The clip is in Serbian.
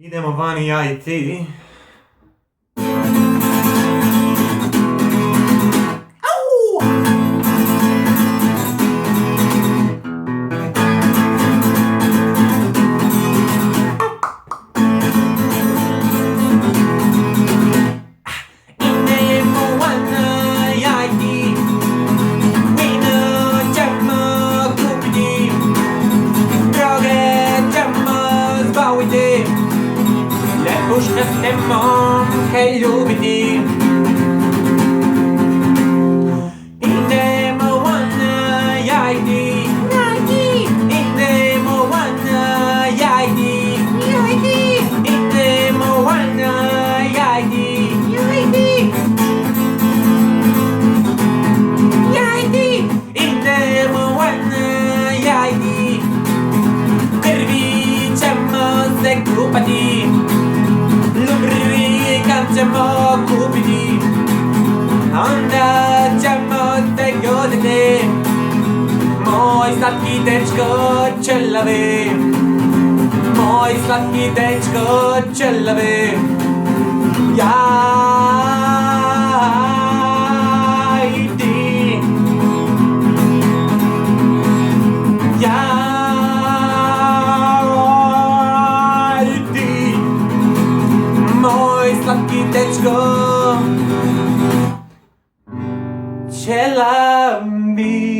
Idemo vani ja i ti. Ljepuškaste, momke, ljubiti. Idemo ona, ja i ti. Idemo ona, ja i ti. Idemo ona, ja i ti. Idemo ona, ja i ti. Krvi ćemo se kupati. Lubrikant ćemo kupiti, onda ćemo te guziti. Moj slatki dečko ćelavi, moj slatki dečko ćelavi. Ja i ti. Slatki dečko ćelavi.